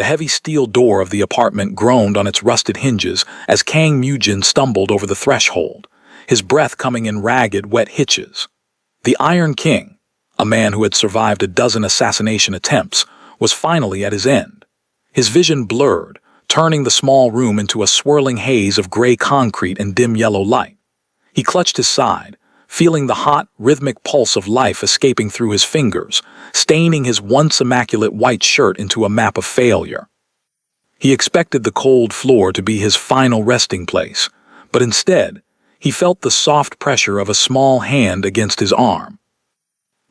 The heavy steel door of the apartment groaned on its rusted hinges as Kang Mujin stumbled over the threshold, his breath coming in ragged, wet hitches. The Iron King, a man who had survived a dozen assassination attempts, was finally at his end. His vision blurred, turning the small room into a swirling haze of gray concrete and dim yellow light. He clutched his side, feeling the hot, rhythmic pulse of life escaping through his fingers, staining his once immaculate white shirt into a map of failure. He expected the cold floor to be his final resting place, but instead, he felt the soft pressure of a small hand against his arm.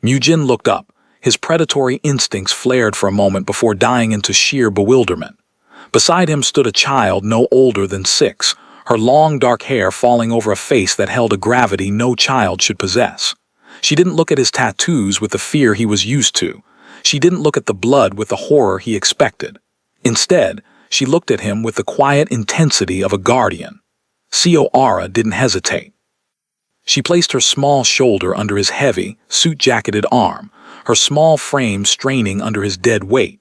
Mujin looked up, his predatory instincts flared for a moment before dying into sheer bewilderment. Beside him stood a child no older than 6, her long dark hair falling over a face that held a gravity no child should possess. She didn't look at his tattoos with the fear he was used to. She didn't look at the blood with the horror he expected. Instead, she looked at him with the quiet intensity of a guardian. Aura didn't hesitate. She placed her small shoulder under his heavy, suit-jacketed arm, her small frame straining under his dead weight.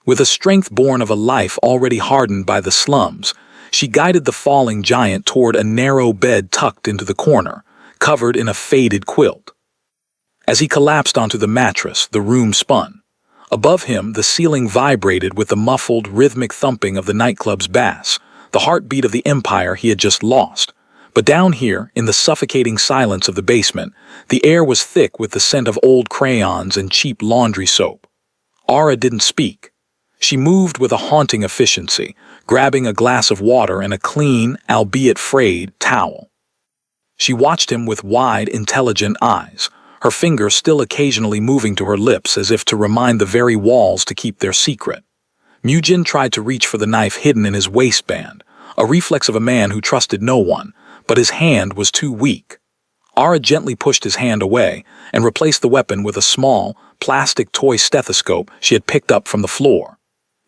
With a strength born of a life already hardened by the slums, she guided the falling giant toward a narrow bed tucked into the corner, covered in a faded quilt. As he collapsed onto the mattress, the room spun. Above him, the ceiling vibrated with the muffled, rhythmic thumping of the nightclub's bass, the heartbeat of the empire he had just lost. But down here, in the suffocating silence of the basement, the air was thick with the scent of old crayons and cheap laundry soap. Aura didn't speak. She moved with a haunting efficiency, grabbing a glass of water and a clean, albeit frayed, towel. She watched him with wide, intelligent eyes, her finger still occasionally moving to her lips as if to remind the very walls to keep their secret. Mujin tried to reach for the knife hidden in his waistband, a reflex of a man who trusted no one, but his hand was too weak. Aura gently pushed his hand away and replaced the weapon with a small, plastic toy stethoscope she had picked up from the floor.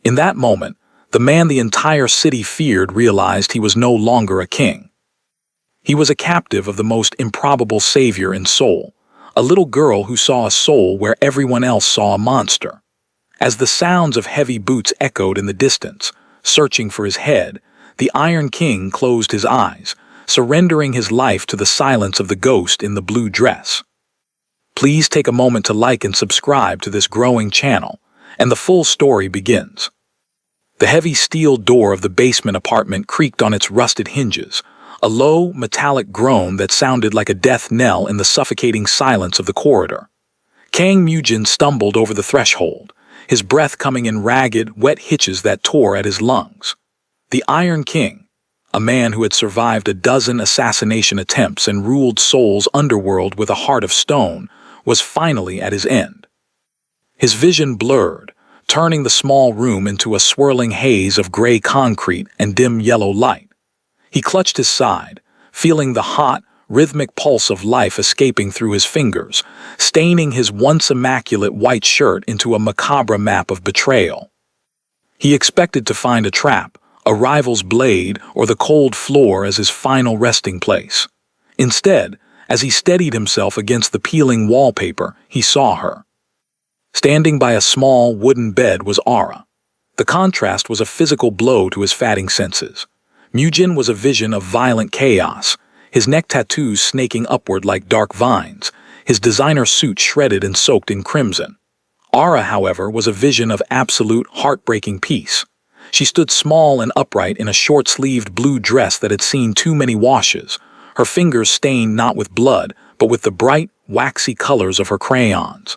In that moment, the man the entire city feared realized he was no longer a king. He was a captive of the most improbable savior in Seoul, a little girl who saw a soul where everyone else saw a monster. As the sounds of heavy boots echoed in the distance, searching for his head, the Iron King closed his eyes, surrendering his life to the silence of the ghost in the blue dress. Please take a moment to like and subscribe to this growing channel, and the full story begins. The heavy steel door of the basement apartment creaked on its rusted hinges, a low, metallic groan that sounded like a death knell in the suffocating silence of the corridor. Kang Mujin stumbled over the threshold, his breath coming in ragged, wet hitches that tore at his lungs. The Iron King, a man who had survived a dozen assassination attempts and ruled Seoul's underworld with a heart of stone, was finally at his end. His vision blurred, turning the small room into a swirling haze of gray concrete and dim yellow light. He clutched his side, feeling the hot, rhythmic pulse of life escaping through his fingers, staining his once immaculate white shirt into a macabre map of betrayal. He expected to find a trap, a rival's blade, or the cold floor as his final resting place. Instead, as he steadied himself against the peeling wallpaper, he saw her. Standing by a small wooden bed was Aura. The contrast was a physical blow to his fatting senses. Mujin was a vision of violent chaos, his neck tattoos snaking upward like dark vines, his designer suit shredded and soaked in crimson. Aura, however, was a vision of absolute, heartbreaking peace. She stood small and upright in a short-sleeved blue dress that had seen too many washes, her fingers stained not with blood, but with the bright, waxy colors of her crayons.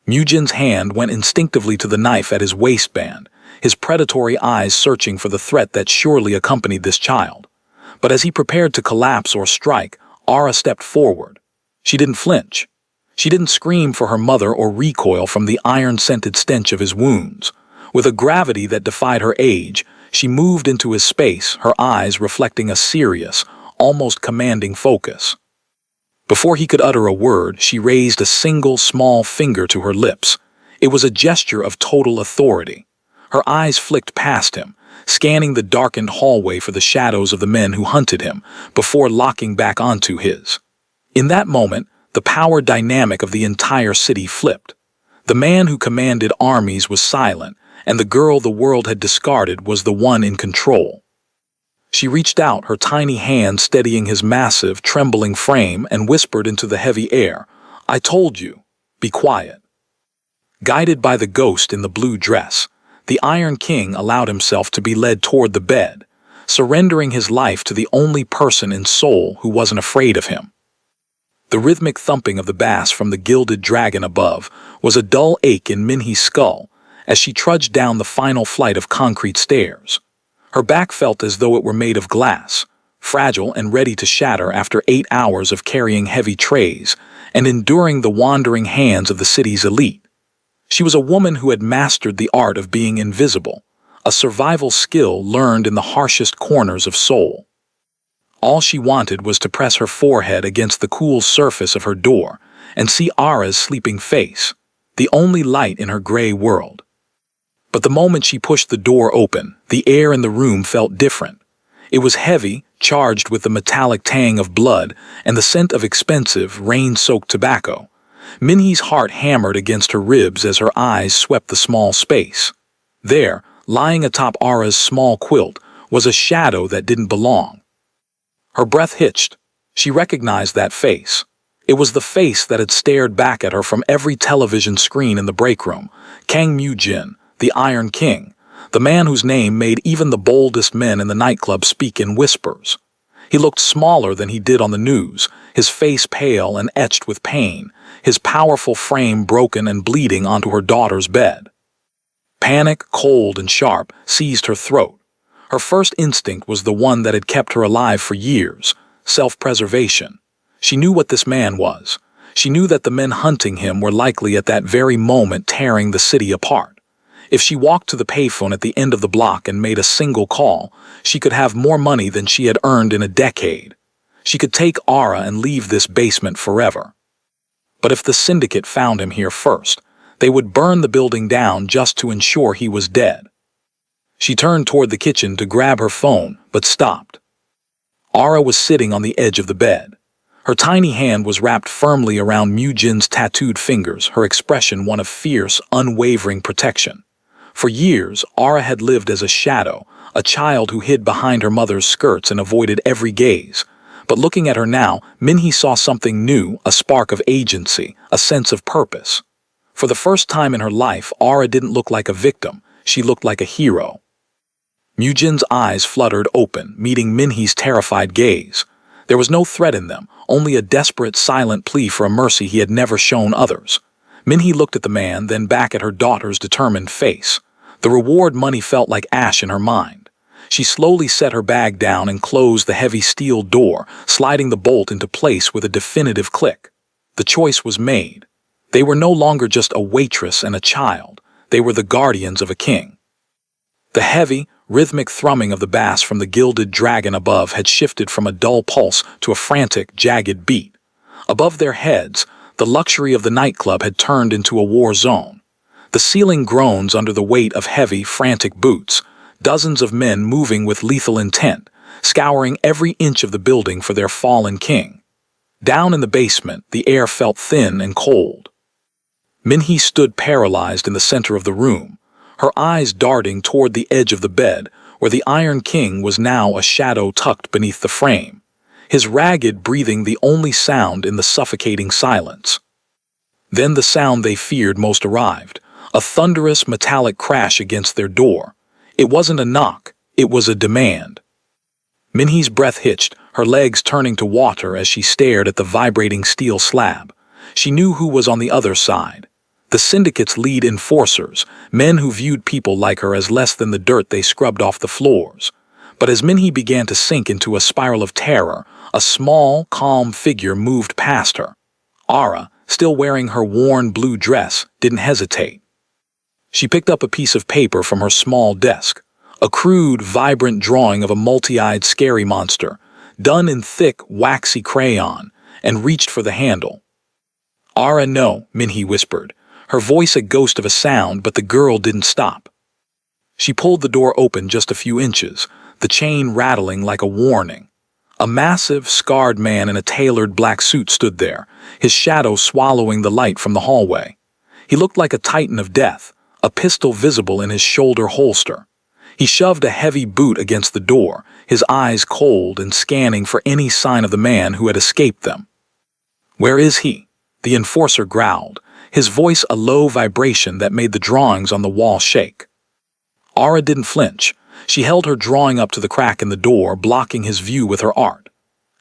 Mujin's hand went instinctively to the knife at his waistband, his predatory eyes searching for the threat that surely accompanied this child. But as he prepared to collapse or strike, Aura stepped forward. She didn't flinch. She didn't scream for her mother or recoil from the iron-scented stench of his wounds. With a gravity that defied her age, she moved into his space, her eyes reflecting a serious, almost commanding focus. Before he could utter a word, she raised a single small finger to her lips. It was a gesture of total authority. Her eyes flicked past him, scanning the darkened hallway for the shadows of the men who hunted him, before locking back onto his. In that moment, the power dynamic of the entire city flipped. The man who commanded armies was silent, and the girl the world had discarded was the one in control. She reached out, her tiny hand steadying his massive, trembling frame, and whispered into the heavy air, "I told you, be quiet." Guided by the ghost in the blue dress, the Iron King allowed himself to be led toward the bed, surrendering his life to the only person in Seoul who wasn't afraid of him. The rhythmic thumping of the bass from the gilded dragon above was a dull ache in Minhee's skull as she trudged down the final flight of concrete stairs. Her back felt as though it were made of glass, fragile and ready to shatter after 8 hours of carrying heavy trays and enduring the wandering hands of the city's elite. She was a woman who had mastered the art of being invisible, a survival skill learned in the harshest corners of Seoul. All she wanted was to press her forehead against the cool surface of her door and see Ara's sleeping face, the only light in her gray world. But the moment she pushed the door open, the air in the room felt different. It was heavy, charged with the metallic tang of blood and the scent of expensive, rain-soaked tobacco. Minhee's heart hammered against her ribs as her eyes swept the small space. There, lying atop Ara's small quilt, was a shadow that didn't belong. Her breath hitched. She recognized that face. It was the face that had stared back at her from every television screen in the break room. Kang Mu-jin, the Iron King, the man whose name made even the boldest men in the nightclub speak in whispers. He looked smaller than he did on the news, his face pale and etched with pain, his powerful frame broken and bleeding onto her daughter's bed. Panic, cold and sharp, seized her throat. Her first instinct was the one that had kept her alive for years, self-preservation. She knew what this man was. She knew that the men hunting him were likely at that very moment tearing the city apart. If she walked to the payphone at the end of the block and made a single call, she could have more money than she had earned in a decade. She could take Ara and leave this basement forever. But if the syndicate found him here first, they would burn the building down just to ensure he was dead. She turned toward the kitchen to grab her phone, but stopped. Ara was sitting on the edge of the bed. Her tiny hand was wrapped firmly around Mu-jin's tattooed fingers, her expression one of fierce, unwavering protection. For years, Ara had lived as a shadow, a child who hid behind her mother's skirts and avoided every gaze. But looking at her now, Minhee saw something new, a spark of agency, a sense of purpose. For the first time in her life, Ara didn't look like a victim, she looked like a hero. Mu-jin's eyes fluttered open, meeting Minhee's terrified gaze. There was no threat in them, only a desperate, silent plea for a mercy he had never shown others. Minhee looked at the man, then back at her daughter's determined face. The reward money felt like ash in her mind. She slowly set her bag down and closed the heavy steel door, sliding the bolt into place with a definitive click. The choice was made. They were no longer just a waitress and a child. They were the guardians of a king. The heavy, rhythmic thrumming of the bass from the gilded dragon above had shifted from a dull pulse to a frantic, jagged beat. Above their heads, the luxury of the nightclub had turned into a war zone. The ceiling groans under the weight of heavy, frantic boots, dozens of men moving with lethal intent, scouring every inch of the building for their fallen king. Down in the basement, the air felt thin and cold. Minhee stood paralyzed in the center of the room, her eyes darting toward the edge of the bed, where the Iron King was now a shadow tucked beneath the frame, his ragged breathing the only sound in the suffocating silence. Then the sound they feared most arrived, a thunderous metallic crash against their door. It wasn't a knock, it was a demand. Minhee's breath hitched, her legs turning to water as she stared at the vibrating steel slab. She knew who was on the other side. The syndicate's lead enforcers, men who viewed people like her as less than the dirt they scrubbed off the floors. But as Minhee began to sink into a spiral of terror, a small, calm figure moved past her. Ara, still wearing her worn blue dress, didn't hesitate. She picked up a piece of paper from her small desk, a crude, vibrant drawing of a multi-eyed scary monster, done in thick, waxy crayon, and reached for the handle. "Ara, no," Minhee whispered, her voice a ghost of a sound, but the girl didn't stop. She pulled the door open just a few inches, the chain rattling like a warning. A massive, scarred man in a tailored black suit stood there, his shadow swallowing the light from the hallway. He looked like a titan of death, a pistol visible in his shoulder holster. He shoved a heavy boot against the door, his eyes cold and scanning for any sign of the man who had escaped them. "Where is he?" the enforcer growled, his voice a low vibration that made the drawings on the wall shake. Ara didn't flinch. She held her drawing up to the crack in the door, blocking his view with her art.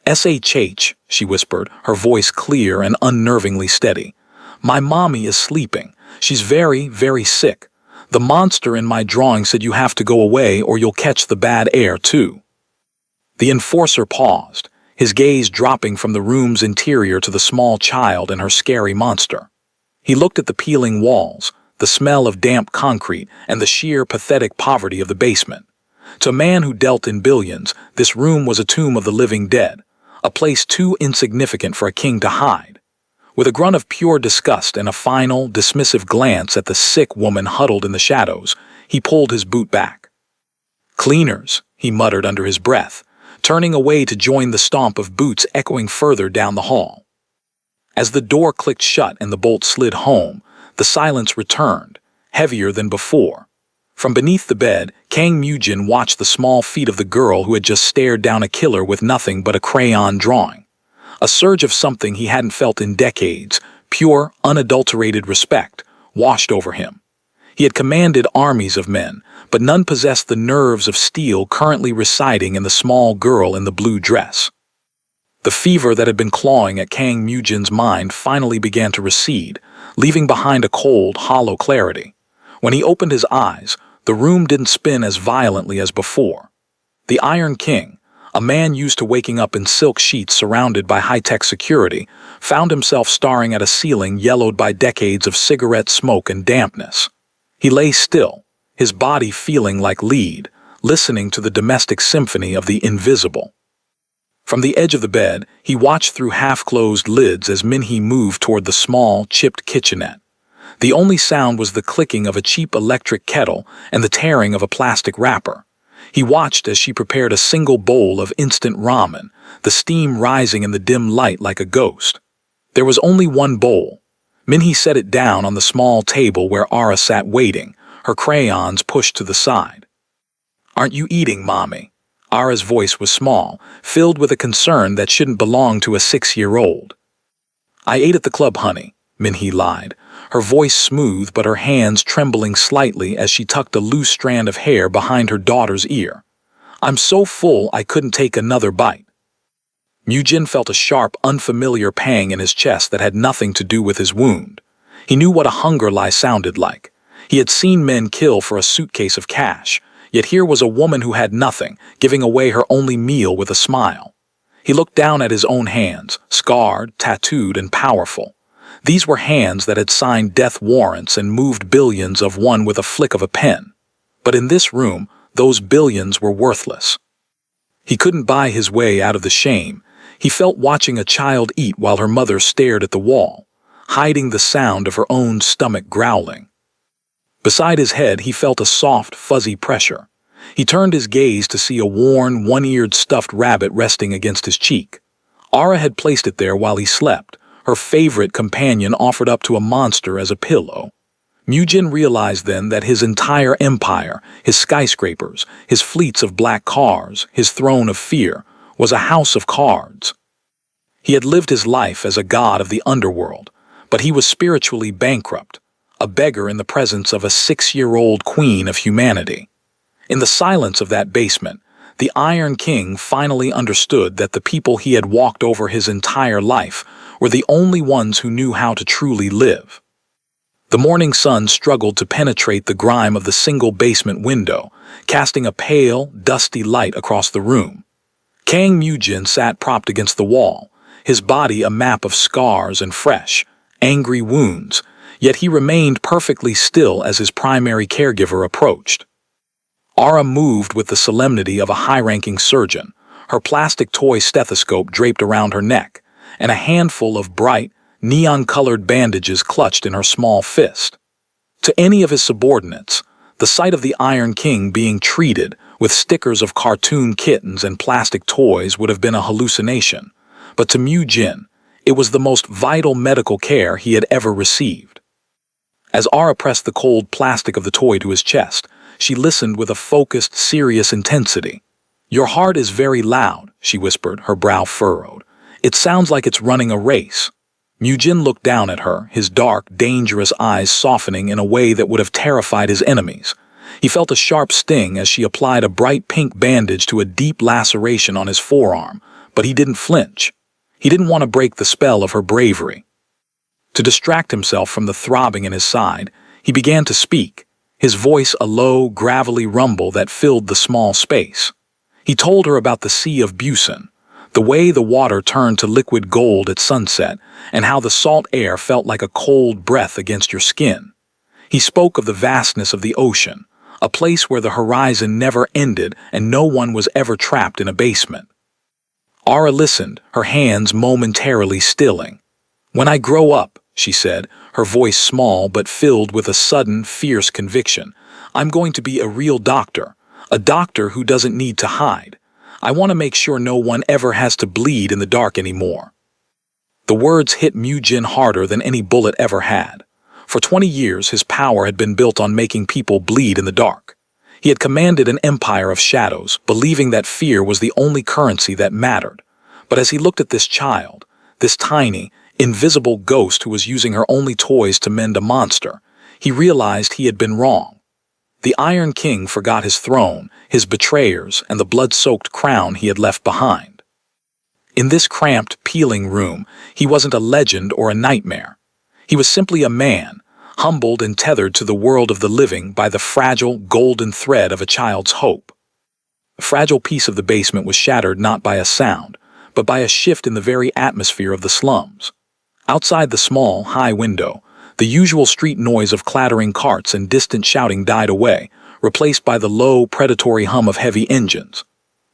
"SHH," she whispered, her voice clear and unnervingly steady. "My mommy is sleeping. She's very, very sick. The monster in my drawing said you have to go away or you'll catch the bad air too." The enforcer paused, his gaze dropping from the room's interior to the small child and her scary monster. He looked at the peeling walls, the smell of damp concrete, and the sheer pathetic poverty of the basement. To a man who dealt in billions, this room was a tomb of the living dead, a place too insignificant for a king to hide. With a grunt of pure disgust and a final, dismissive glance at the sick woman huddled in the shadows, he pulled his boot back. "Cleaners," he muttered under his breath, turning away to join the stomp of boots echoing further down the hall. As the door clicked shut and the bolt slid home, the silence returned, heavier than before. From beneath the bed, Kang Mujin watched the small feet of the girl who had just stared down a killer with nothing but a crayon drawing. A surge of something he hadn't felt in decades, pure, unadulterated respect, washed over him. He had commanded armies of men, but none possessed the nerves of steel currently residing in the small girl in the blue dress. The fever that had been clawing at Kang Mujin's mind finally began to recede, leaving behind a cold, hollow clarity. When he opened his eyes, the room didn't spin as violently as before. The Iron King, a man used to waking up in silk sheets surrounded by high-tech security, found himself staring at a ceiling yellowed by decades of cigarette smoke and dampness. He lay still, his body feeling like lead, listening to the domestic symphony of the invisible. From the edge of the bed, he watched through half-closed lids as Minhee moved toward the small, chipped kitchenette. The only sound was the clicking of a cheap electric kettle and the tearing of a plastic wrapper. He watched as she prepared a single bowl of instant ramen, the steam rising in the dim light like a ghost. There was only one bowl. Minhee set it down on the small table where Ara sat waiting, her crayons pushed to the side. "Aren't you eating, Mommy?" Ara's voice was small, filled with a concern that shouldn't belong to a 6-year-old. "I ate at the club, honey," Minhee lied, her voice smooth but her hands trembling slightly as she tucked a loose strand of hair behind her daughter's ear. "I'm so full I couldn't take another bite." Mujin felt a sharp, unfamiliar pang in his chest that had nothing to do with his wound. He knew what a hunger lie sounded like. He had seen men kill for a suitcase of cash, yet here was a woman who had nothing, giving away her only meal with a smile. He looked down at his own hands, scarred, tattooed, and powerful. These were hands that had signed death warrants and moved billions of one with a flick of a pen. But in this room, those billions were worthless. He couldn't buy his way out of the shame. He felt watching a child eat while her mother stared at the wall, hiding the sound of her own stomach growling. Beside his head, he felt a soft, fuzzy pressure. He turned his gaze to see a worn, one-eared stuffed rabbit resting against his cheek. Ara had placed it there while he slept, her favorite companion offered up to a monster as a pillow. Mujin realized then that his entire empire, his skyscrapers, his fleets of black cars, his throne of fear, was a house of cards. He had lived his life as a god of the underworld, but he was spiritually bankrupt, a beggar in the presence of a 6-year-old queen of humanity. In the silence of that basement, the Iron King finally understood that the people he had walked over his entire life were the only ones who knew how to truly live. The morning sun struggled to penetrate the grime of the single basement window, casting a pale, dusty light across the room. Kang Mujin sat propped against the wall, his body a map of scars and fresh, angry wounds, yet he remained perfectly still as his primary caregiver approached. Ara moved with the solemnity of a high-ranking surgeon, her plastic toy stethoscope draped around her neck, and a handful of bright, neon-colored bandages clutched in her small fist. To any of his subordinates, the sight of the Iron King being treated with stickers of cartoon kittens and plastic toys would have been a hallucination, but to Mujin, it was the most vital medical care he had ever received. As Ara pressed the cold plastic of the toy to his chest, she listened with a focused, serious intensity. "Your heart is very loud," she whispered, her brow furrowed. "It sounds like it's running a race." Mujin looked down at her, his dark, dangerous eyes softening in a way that would have terrified his enemies. He felt a sharp sting as she applied a bright pink bandage to a deep laceration on his forearm, but he didn't flinch. He didn't want to break the spell of her bravery. To distract himself from the throbbing in his side, he began to speak, his voice a low, gravelly rumble that filled the small space. He told her about the Sea of Busan, the way the water turned to liquid gold at sunset, and how the salt air felt like a cold breath against your skin. He spoke of the vastness of the ocean, a place where the horizon never ended and no one was ever trapped in a basement. Ara listened, her hands momentarily stilling. "When I grow up," she said, her voice small but filled with a sudden, fierce conviction, "I'm going to be a real doctor, a doctor who doesn't need to hide. I want to make sure no one ever has to bleed in the dark anymore." The words hit Mujin harder than any bullet ever had. For 20 years, his power had been built on making people bleed in the dark. He had commanded an empire of shadows, believing that fear was the only currency that mattered. But as he looked at this child, this tiny, invisible ghost who was using her only toys to mend a monster, he realized he had been wrong. The Iron King forgot his throne, his betrayers, and the blood-soaked crown he had left behind. In this cramped, peeling room, he wasn't a legend or a nightmare. He was simply a man, humbled and tethered to the world of the living by the fragile, golden thread of a child's hope. The fragile piece of the basement was shattered not by a sound, but by a shift in the very atmosphere of the slums. Outside the small, high window, the usual street noise of clattering carts and distant shouting died away, replaced by the low, predatory hum of heavy engines.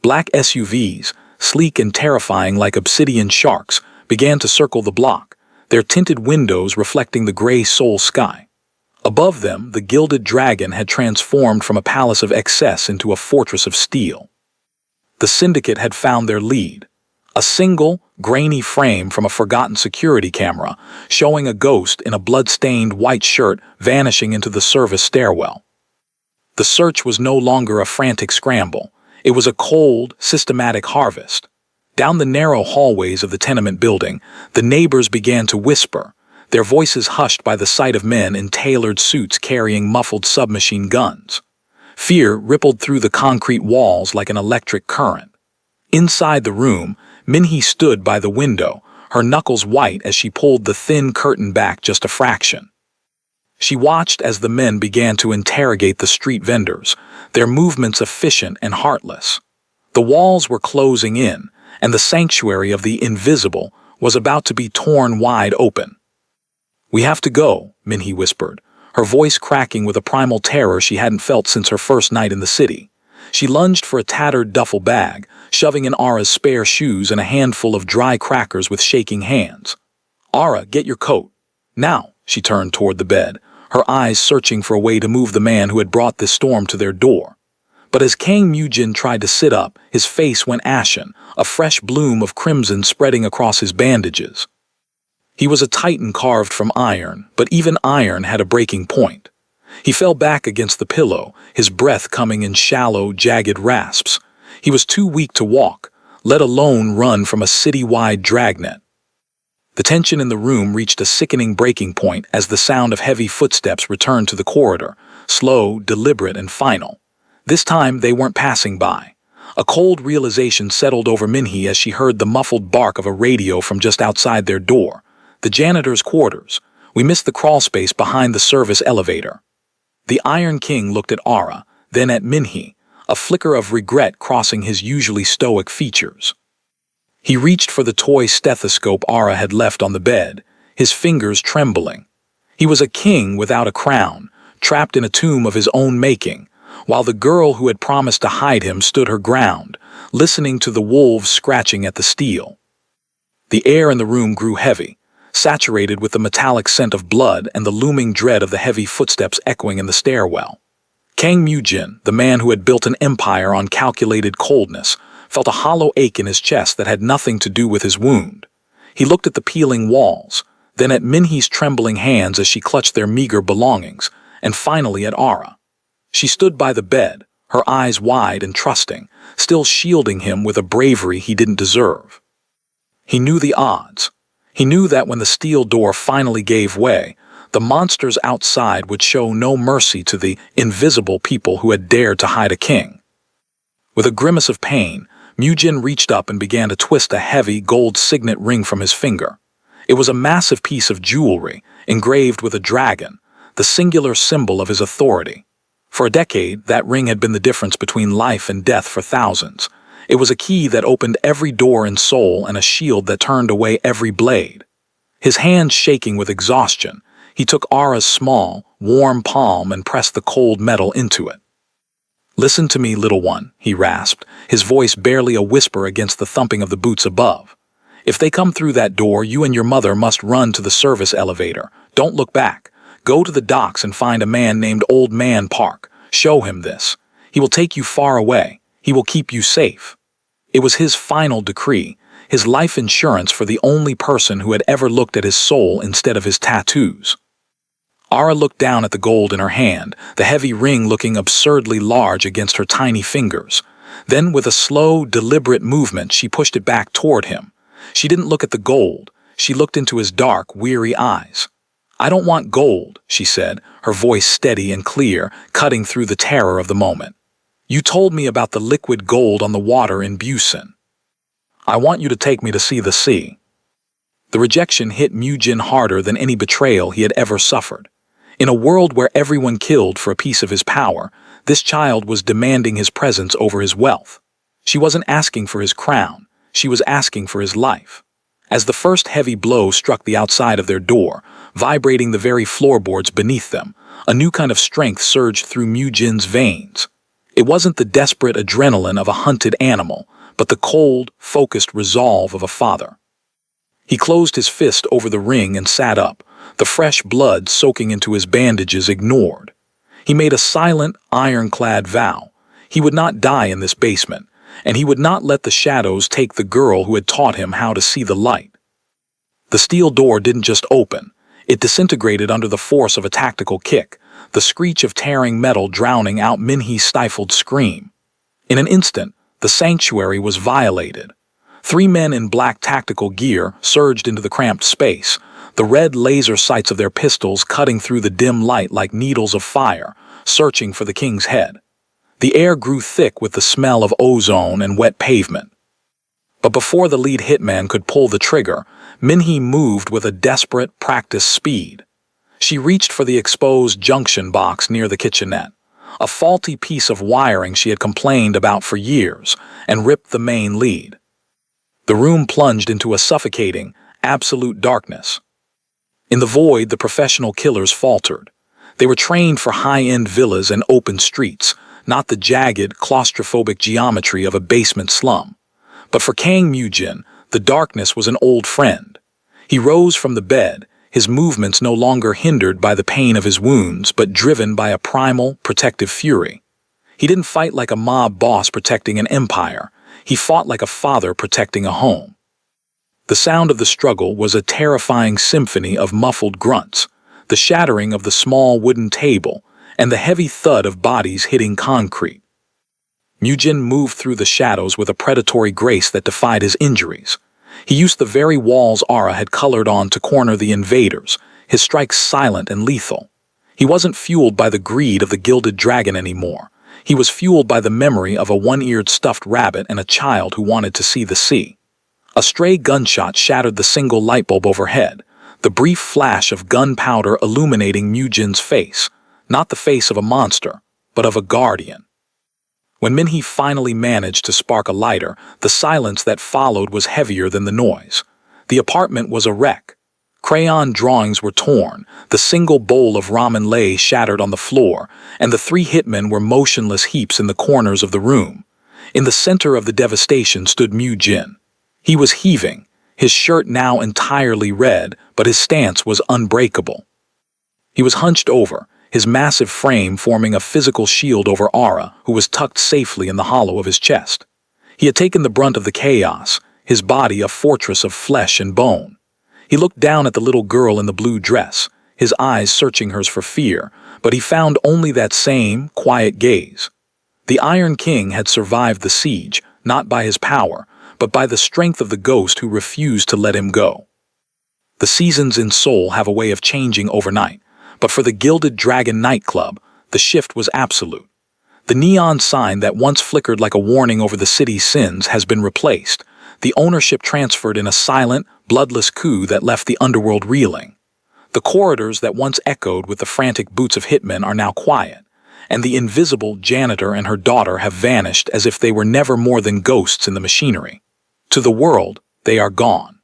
Black SUVs, sleek and terrifying like obsidian sharks, began to circle the block, their tinted windows reflecting the gray Seoul sky. Above them, the gilded dragon had transformed from a palace of excess into a fortress of steel. The syndicate had found their lead. A single, grainy frame from a forgotten security camera, showing a ghost in a blood-stained white shirt vanishing into the service stairwell. The search was no longer a frantic scramble. It was a cold, systematic harvest. Down the narrow hallways of the tenement building, the neighbors began to whisper, their voices hushed by the sight of men in tailored suits carrying muffled submachine guns. Fear rippled through the concrete walls like an electric current. Inside the room, Minhee stood by the window, her knuckles white as she pulled the thin curtain back just a fraction. She watched as the men began to interrogate the street vendors, their movements efficient and heartless. The walls were closing in, and the sanctuary of the invisible was about to be torn wide open. "We have to go," Minhee whispered, her voice cracking with a primal terror she hadn't felt since her first night in the city. She lunged for a tattered duffel bag, shoving in Ara's spare shoes and a handful of dry crackers with shaking hands. "Ara, get your coat. Now," she turned toward the bed, her eyes searching for a way to move the man who had brought this storm to their door. But as Kang Mujin tried to sit up, his face went ashen, a fresh bloom of crimson spreading across his bandages. He was a titan carved from iron, but even iron had a breaking point. He fell back against the pillow, his breath coming in shallow, jagged rasps. He was too weak to walk, let alone run from a city-wide dragnet. The tension in the room reached a sickening breaking point as the sound of heavy footsteps returned to the corridor, slow, deliberate, and final. This time they weren't passing by. A cold realization settled over Minhee as she heard the muffled bark of a radio from just outside their door. "The janitor's quarters. We missed the crawl space behind the service elevator." The Iron King looked at Ara, then at Minhee, a flicker of regret crossing his usually stoic features. He reached for the toy stethoscope Ara had left on the bed, his fingers trembling. He was a king without a crown, trapped in a tomb of his own making, while the girl who had promised to hide him stood her ground, listening to the wolves scratching at the steel. The air in the room grew heavy, saturated with the metallic scent of blood and the looming dread of the heavy footsteps echoing in the stairwell. Kang Mujin, the man who had built an empire on calculated coldness, felt a hollow ache in his chest that had nothing to do with his wound. He looked at the peeling walls, then at Minhee's trembling hands as she clutched their meager belongings, and finally at Ara. She stood by the bed, her eyes wide and trusting, still shielding him with a bravery he didn't deserve. He knew the odds. He knew that when the steel door finally gave way, the monsters outside would show no mercy to the invisible people who had dared to hide a king. With a grimace of pain, Mujin reached up and began to twist a heavy gold signet ring from his finger. It was a massive piece of jewelry, engraved with a dragon, the singular symbol of his authority. For a decade, that ring had been the difference between life and death for thousands. It was a key that opened every door in Seoul and a shield that turned away every blade. His hands shaking with exhaustion, he took Ara's small, warm palm and pressed the cold metal into it. "Listen to me, little one," he rasped, his voice barely a whisper against the thumping of the boots above. "If they come through that door, you and your mother must run to the service elevator. Don't look back. Go to the docks and find a man named Old Man Park. Show him this. He will take you far away. He will keep you safe." It was his final decree, his life insurance for the only person who had ever looked at his soul instead of his tattoos. Ara looked down at the gold in her hand, the heavy ring looking absurdly large against her tiny fingers. Then, with a slow, deliberate movement, she pushed it back toward him. She didn't look at the gold. She looked into his dark, weary eyes. "I don't want gold," she said, her voice steady and clear, cutting through the terror of the moment. "You told me about the liquid gold on the water in Busan. I want you to take me to see the sea." The rejection hit Mujin harder than any betrayal he had ever suffered. In a world where everyone killed for a piece of his power, this child was demanding his presence over his wealth. She wasn't asking for his crown, she was asking for his life. As the first heavy blow struck the outside of their door, vibrating the very floorboards beneath them, a new kind of strength surged through Mujin's veins. It wasn't the desperate adrenaline of a hunted animal, but the cold, focused resolve of a father. He closed his fist over the ring and sat up, the fresh blood soaking into his bandages ignored. He made a silent, ironclad vow. He would not die in this basement, and he would not let the shadows take the girl who had taught him how to see the light. The steel door didn't just open. It disintegrated under the force of a tactical kick, the screech of tearing metal drowning out Minhee's stifled scream. In an instant, the sanctuary was violated. 3 men in black tactical gear surged into the cramped space, the red laser sights of their pistols cutting through the dim light like needles of fire, searching for the king's head. The air grew thick with the smell of ozone and wet pavement. But before the lead hitman could pull the trigger, Minhee moved with a desperate, practiced speed. She reached for the exposed junction box near the kitchenette, a faulty piece of wiring she had complained about for years, and ripped the main lead. The room plunged into a suffocating, absolute darkness. In the void, the professional killers faltered. They were trained for high-end villas and open streets, not the jagged, claustrophobic geometry of a basement slum. But for Kang Mujin, the darkness was an old friend. He rose from the bed, his movements no longer hindered by the pain of his wounds, but driven by a primal, protective fury. He didn't fight like a mob boss protecting an empire. He fought like a father protecting a home. The sound of the struggle was a terrifying symphony of muffled grunts, the shattering of the small wooden table, and the heavy thud of bodies hitting concrete. Mujin moved through the shadows with a predatory grace that defied his injuries. He used the very walls Ara had colored on to corner the invaders, his strikes silent and lethal. He wasn't fueled by the greed of the gilded dragon anymore. He was fueled by the memory of a one-eared stuffed rabbit and a child who wanted to see the sea. A stray gunshot shattered the single light bulb overhead, the brief flash of gunpowder illuminating Mujin's face, not the face of a monster, but of a guardian. When Minhee finally managed to spark a lighter, the silence that followed was heavier than the noise. The apartment was a wreck. Crayon drawings were torn, the single bowl of ramen lei shattered on the floor, and the 3 hitmen were motionless heaps in the corners of the room. In the center of the devastation stood Mujin. He was heaving, his shirt now entirely red, but his stance was unbreakable. He was hunched over, his massive frame forming a physical shield over Ara, who was tucked safely in the hollow of his chest. He had taken the brunt of the chaos, his body a fortress of flesh and bone. He looked down at the little girl in the blue dress, his eyes searching hers for fear, but he found only that same, quiet gaze. The Iron King had survived the siege, not by his power, but by the strength of the ghost who refused to let him go. The seasons in Seoul have a way of changing overnight, but for the Gilded Dragon nightclub, the shift was absolute. The neon sign that once flickered like a warning over the city's sins has been replaced, the ownership transferred in a silent, bloodless coup that left the underworld reeling. The corridors that once echoed with the frantic boots of hitmen are now quiet, and the invisible janitor and her daughter have vanished as if they were never more than ghosts in the machinery. To the world, they are gone.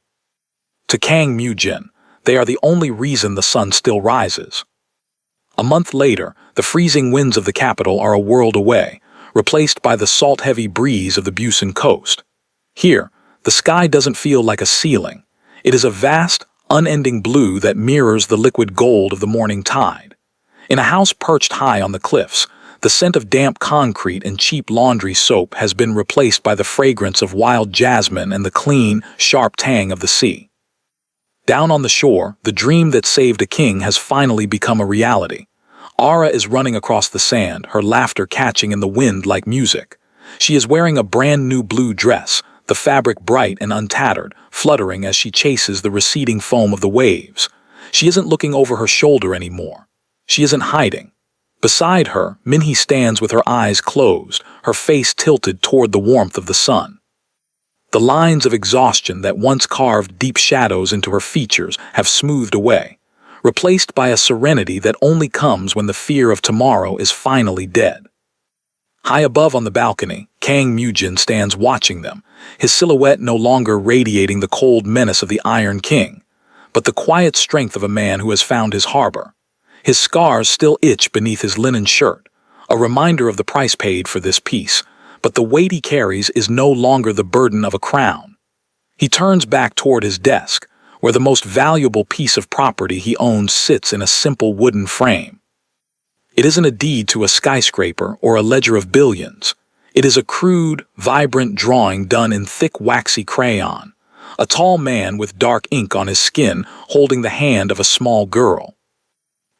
To Kang Mu-jin, they are the only reason the sun still rises. A month later, the freezing winds of the capital are a world away, replaced by the salt-heavy breeze of the Busan coast. Here, the sky doesn't feel like a ceiling. It is a vast, unending blue that mirrors the liquid gold of the morning tide. In a house perched high on the cliffs, the scent of damp concrete and cheap laundry soap has been replaced by the fragrance of wild jasmine and the clean, sharp tang of the sea. Down on the shore, the dream that saved a king has finally become a reality. Ara is running across the sand, her laughter catching in the wind like music. She is wearing a brand new blue dress, the fabric bright and untattered, fluttering as she chases the receding foam of the waves. She isn't looking over her shoulder anymore. She isn't hiding. Beside her, Minhee stands with her eyes closed, her face tilted toward the warmth of the sun. The lines of exhaustion that once carved deep shadows into her features have smoothed away, replaced by a serenity that only comes when the fear of tomorrow is finally dead. High above on the balcony, Kang Mu-jin stands watching them, his silhouette no longer radiating the cold menace of the Iron King, but the quiet strength of a man who has found his harbor. His scars still itch beneath his linen shirt, a reminder of the price paid for this peace, but the weight he carries is no longer the burden of a crown. He turns back toward his desk, where the most valuable piece of property he owns sits in a simple wooden frame. It isn't a deed to a skyscraper or a ledger of billions. It is a crude, vibrant drawing done in thick waxy crayon, a tall man with dark ink on his skin holding the hand of a small girl.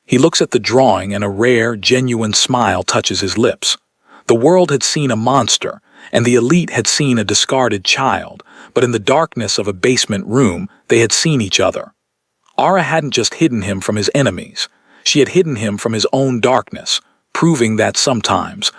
He looks at the drawing and a rare, genuine smile touches his lips. The world had seen a monster, and the elite had seen a discarded child, but in the darkness of a basement room, they had seen each other. Ara hadn't just hidden him from his enemies. She had hidden him from his own darkness, proving that sometimes